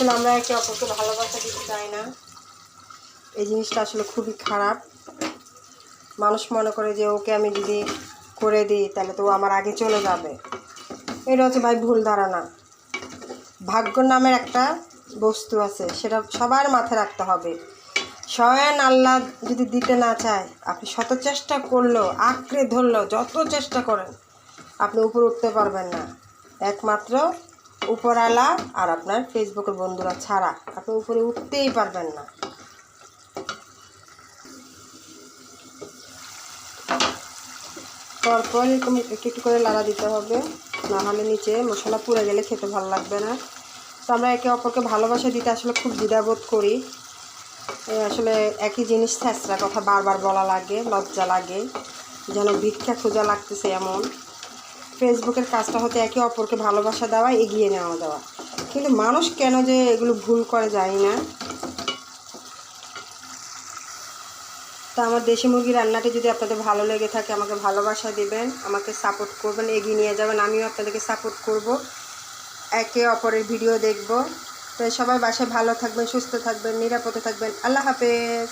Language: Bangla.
আসলে আমরা একে অপরকে ভালোবাসা দিতে চাই না, এই জিনিসটা আসলে খুবই খারাপ। মানুষ মনে করে যে ওকে আমি যদি করে দিই তাহলে তো ও আমার আগে চলে যাবে। এটা হচ্ছে ভাই ভুল ধারণা। ভাগ্য নামের একটা বস্তু আছে, সেটা সবার মাথায় রাখতে হবে। স্বয়ং আল্লাহ যদি দিতে না চায়, আপনি শত চেষ্টা করলেও, আঁকড়ে ধরলেও, যত চেষ্টা করেন আপনি উপরে উঠতে পারবেন না। একমাত্র উপরওয়ালা আর আপনার ফেসবুকের বন্ধুরা ছাড়া আপনি উপরে উঠতেই পারবেন না। তারপর এরকম একটু একটু করে লাড়া দিতে হবে, না হলে নিচে মশলা পুড়ে গেলে খেতে ভালো লাগবে না। তো আমরা একে অপরকে ভালোবাসা দিতে আসলে খুব দ্বিধাবোধ করি। আসলে একই জিনিস ছেঁচড়া কথা বারবার বলা লাগে, লজ্জা লাগে, যেন ভিক্ষা খোঁজা লাগতেছে এমন। ফেসবুকের কাজটা হচ্ছে একে অপরকে ভালোবাসা দেওয়া, এগিয়ে নেওয়া দেওয়া। কিন্তু মানুষ কেন যে এগুলো ভুল করে জানি না। তো আমার দেশি মুরগির রান্নাটি যদি আপনাদের ভালো লেগে থাকে, আমাকে ভালোবাসা দেবেন, আমাকে সাপোর্ট করবেন, এগিয়ে নিয়ে যাবেন, আমিও আপনাদেরকে সাপোর্ট করব, একে অপরের ভিডিও দেখব। তো সবাই বাসায় ভালো থাকবেন, সুস্থ থাকবেন, নিরাপদে থাকবেন। আল্লাহ হাফেজ।